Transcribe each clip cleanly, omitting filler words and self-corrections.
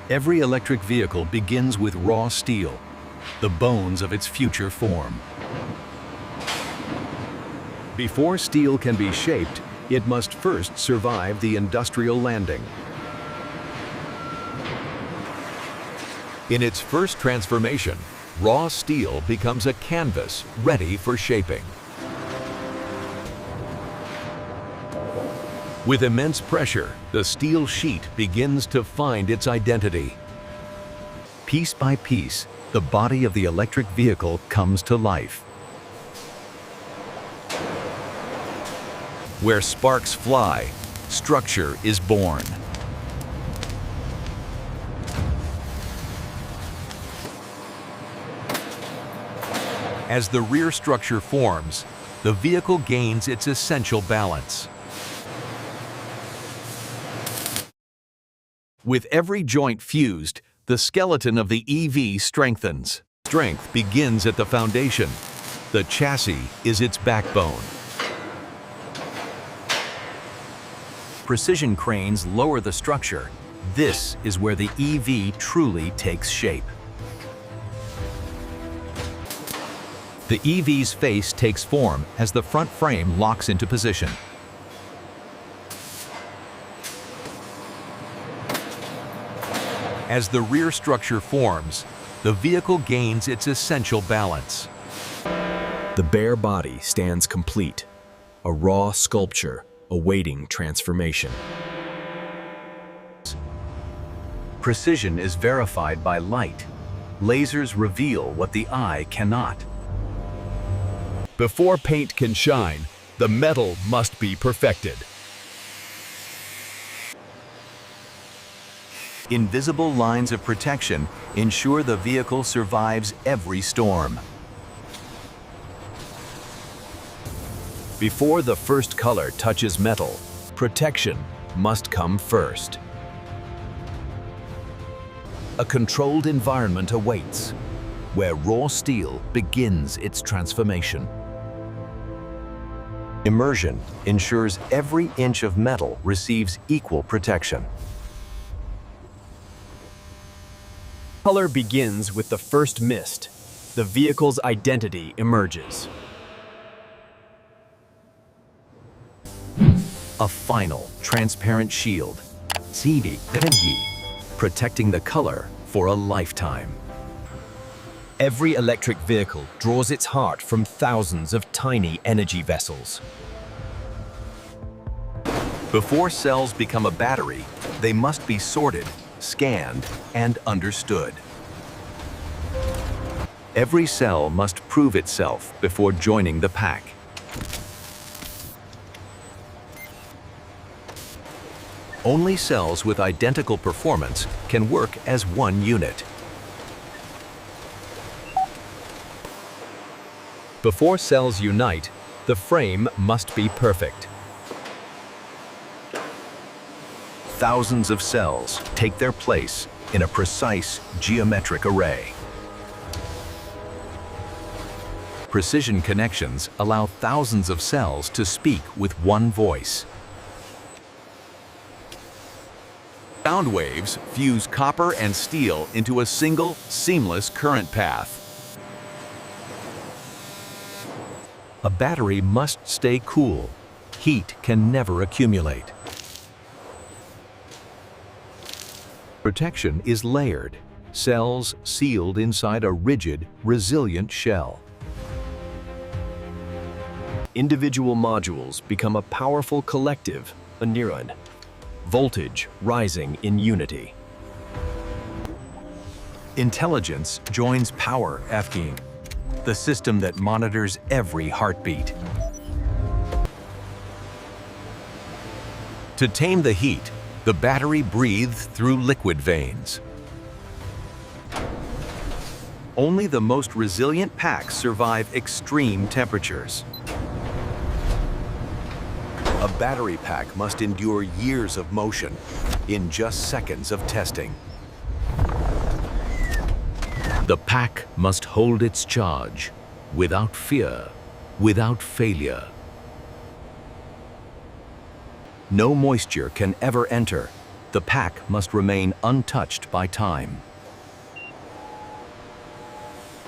Every electric vehicle begins with raw steel, the bones of its future form. Before steel can be shaped, it must first survive the industrial landing. In its first transformation, raw steel becomes a canvas ready for shaping. With immense pressure, the steel sheet begins to find its identity. Piece by piece, the body of the electric vehicle comes to life. Where sparks fly, structure is born. As the rear structure forms, the vehicle gains its essential balance. With every joint fused, the skeleton of the EV strengthens. Strength begins at the foundation. The chassis is its backbone. Precision cranes lower the structure. This is where the EV truly takes shape. The EV's face takes form as the front frame locks into position. As the rear structure forms, the vehicle gains its essential balance. The bare body stands complete, a raw sculpture awaiting transformation. Precision is verified by light. Lasers reveal what the eye cannot. Before paint can shine, the metal must be perfected. Invisible lines of protection ensure the vehicle survives every storm. Before the first color touches metal, protection must come first. A controlled environment awaits, where raw steel begins its transformation. Immersion ensures every inch of metal receives equal protection. Color begins with the first mist. The vehicle's identity emerges. A final, transparent shield, protecting the color for a lifetime. Every electric vehicle draws its heart from thousands of tiny energy vessels. Before cells become a battery, they must be sorted, scanned, and understood. Every cell must prove itself before joining the pack. Only cells with identical performance can work as one unit. Before cells unite, the frame must be perfect. Thousands of cells take their place in a precise geometric array. Precision connections allow thousands of cells to speak with one voice. Sound waves fuse copper and steel into a single, seamless current path. A battery must stay cool. Heat can never accumulate. Protection is layered, cells sealed inside a rigid, resilient shell. Individual modules become a powerful collective, a neuron. Voltage rising in unity. Intelligence joins power, FGing, the system that monitors every heartbeat. To tame the heat, the battery breathes through liquid veins. Only the most resilient packs survive extreme temperatures. A battery pack must endure years of motion in just seconds of testing. The pack must hold its charge without fear, without failure. No moisture can ever enter. The pack must remain untouched by time.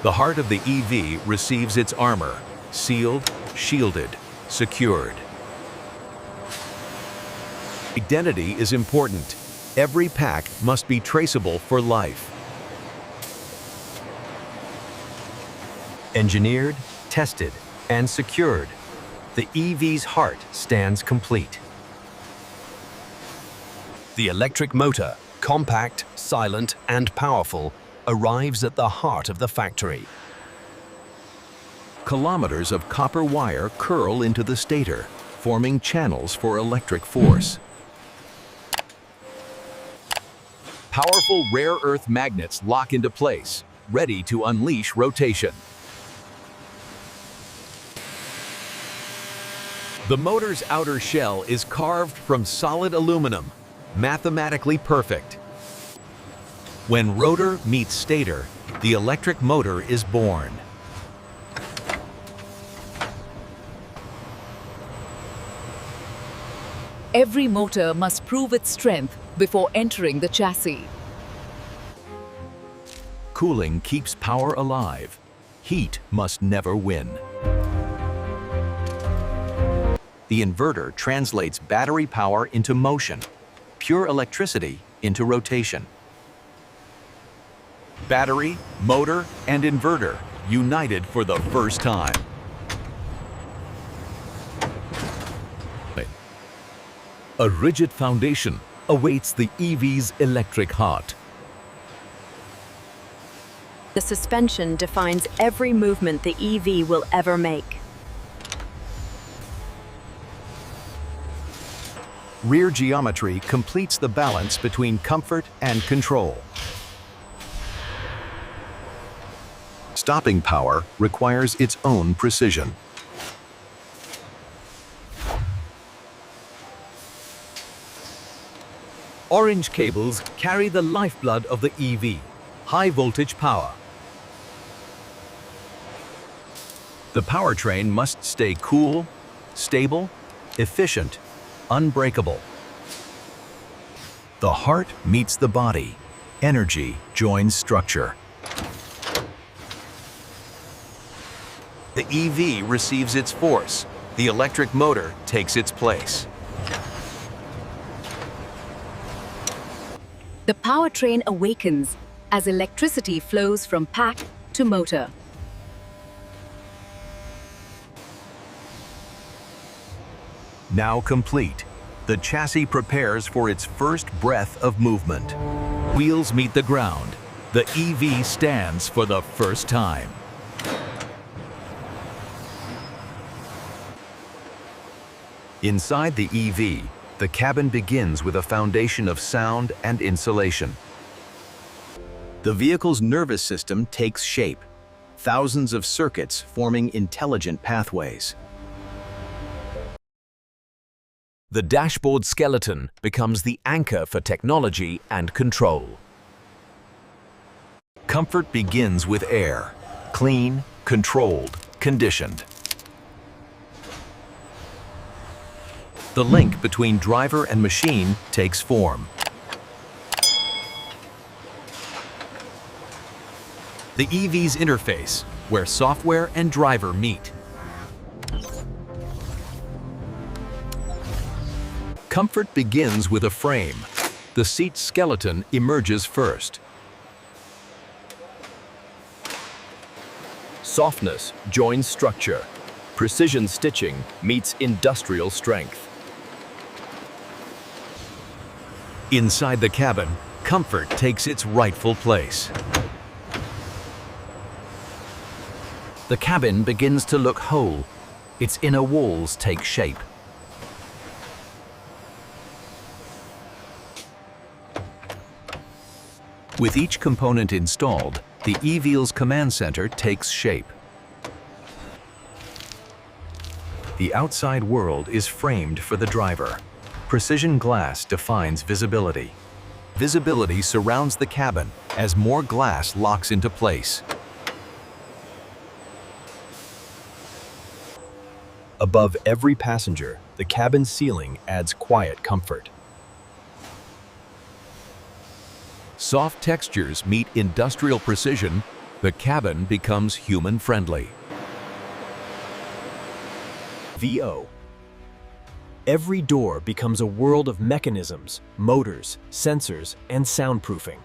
The heart of the EV receives its armor, sealed, shielded, secured. Identity is important. Every pack must be traceable for life. Engineered, tested, and secured, the EV's heart stands complete. The electric motor, compact, silent, and powerful, arrives at the heart of the factory. Kilometers of copper wire curl into the stator, forming channels for electric force. Powerful rare earth magnets lock into place, ready to unleash rotation. The motor's outer shell is carved from solid aluminum, mathematically perfect. When rotor meets stator, the electric motor is born. Every motor must prove its strength before entering the chassis. Cooling keeps power alive. Heat must never win. The inverter translates battery power into motion, pure electricity into rotation. Battery, motor, and inverter united for the first time. A rigid foundation awaits the EV's electric heart. The suspension defines every movement the EV will ever make. Rear geometry completes the balance between comfort and control. Stopping power requires its own precision. Orange cables carry the lifeblood of the EV, high voltage power. The powertrain must stay cool, stable, efficient, unbreakable. The heart meets the body. Energy joins structure. The EV receives its force. The electric motor takes its place. The powertrain awakens as electricity flows from pack to motor. Now complete, the chassis prepares for its first breath of movement. Wheels meet the ground. The EV stands for the first time. Inside the EV, the cabin begins with a foundation of sound and insulation. The vehicle's nervous system takes shape, thousands of circuits forming intelligent pathways. The dashboard skeleton becomes the anchor for technology and control. Comfort begins with air, clean, controlled, conditioned. The link between driver and machine takes form. The EV's interface, where software and driver meet. Comfort begins with a frame. The seat skeleton emerges first. Softness joins structure. Precision stitching meets industrial strength. Inside the cabin, comfort takes its rightful place. The cabin begins to look whole. Its inner walls take shape. With each component installed, the EV's command center takes shape. The outside world is framed for the driver. Precision glass defines visibility. Visibility surrounds the cabin as more glass locks into place. Above every passenger, the cabin ceiling adds quiet comfort. soft textures meet industrial precision, the cabin becomes human-friendly. VO. Every door becomes a world of mechanisms, motors, sensors, and soundproofing.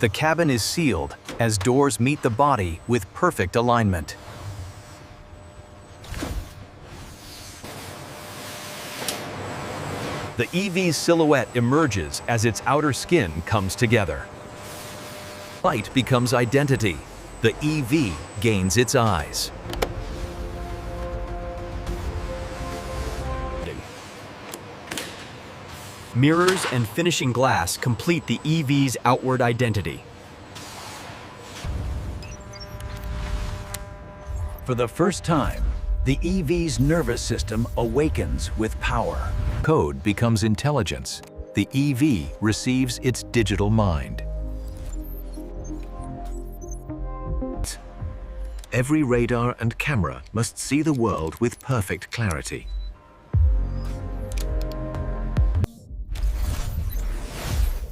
The cabin is sealed as doors meet the body with perfect alignment. The EV's silhouette emerges as its outer skin comes together. Light becomes identity. The EV gains its eyes. Mirrors and finishing glass complete the EV's outward identity. For the first time, the EV's nervous system awakens with power. Code becomes intelligence. The EV receives its digital mind. Every radar and camera must see the world with perfect clarity.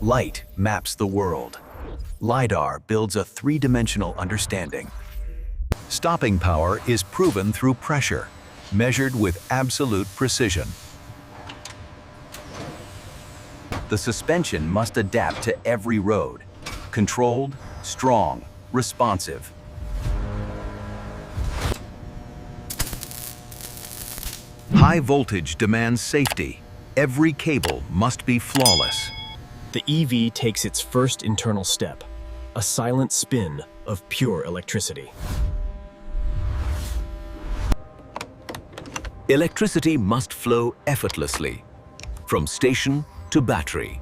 Light maps the world. LiDAR builds a three-dimensional understanding. Stopping power is proven through pressure, measured with absolute precision. The suspension must adapt to every road. Controlled, strong, responsive. High voltage demands safety. Every cable must be flawless. The EV takes its first internal step, a silent spin of pure electricity. Electricity must flow effortlessly, from station to battery.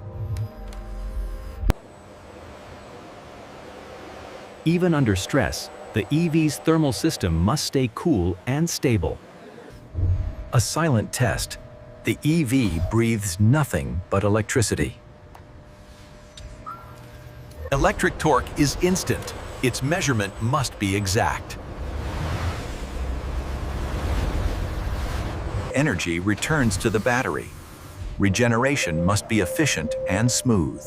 Even under stress, the EV's thermal system must stay cool and stable. A silent test, the EV breathes nothing but electricity. Electric torque is instant. Its measurement must be exact. Energy returns to the battery. Regeneration must be efficient and smooth.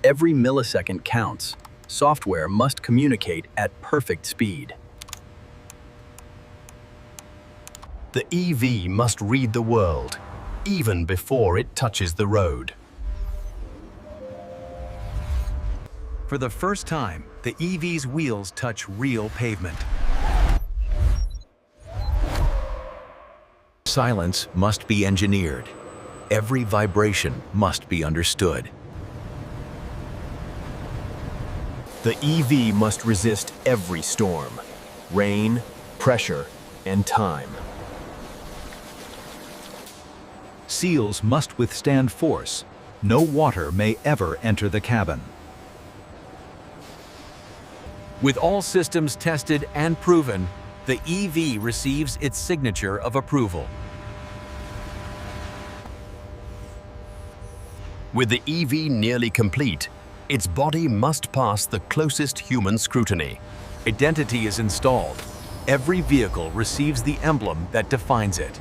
Every millisecond counts. Software must communicate at perfect speed. The EV must read the world, even before it touches the road. For the first time, the EV's wheels touch real pavement. Silence must be engineered. Every vibration must be understood. The EV must resist every storm, rain, pressure, and time. Seals must withstand force. No water may ever enter the cabin. With all systems tested and proven, the EV receives its signature of approval. With the EV nearly complete, its body must pass the closest human scrutiny. Identity is installed. Every vehicle receives the emblem that defines it.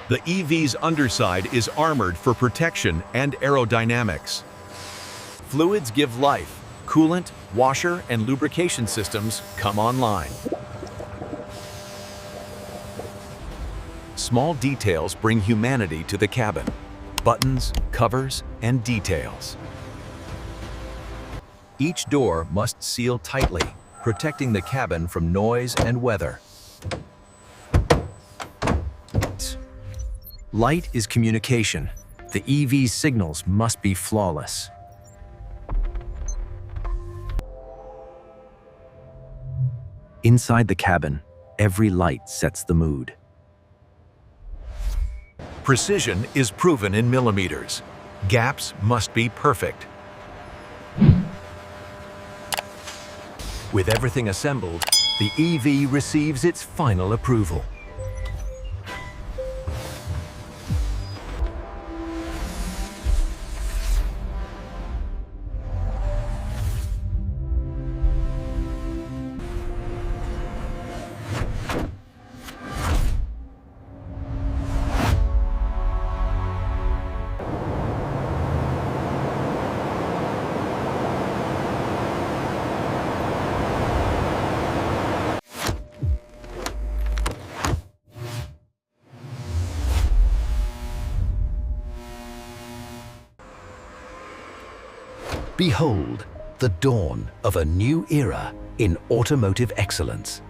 The EV's underside is armored for protection and aerodynamics. Fluids give life. Coolant, washer, and lubrication systems come online. Small details bring humanity to the cabin. Buttons, covers, and details. Each door must seal tightly, protecting the cabin from noise and weather. Light is communication. The EV's signals must be flawless. Inside the cabin, every light sets the mood. Precision is proven in millimeters. Gaps must be perfect. With everything assembled, the EV receives its final approval. Behold, the dawn of a new era in automotive excellence.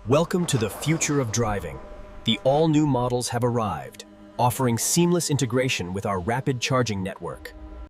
Welcome to the future of driving. The all-new models have arrived, offering seamless integration with our rapid charging network.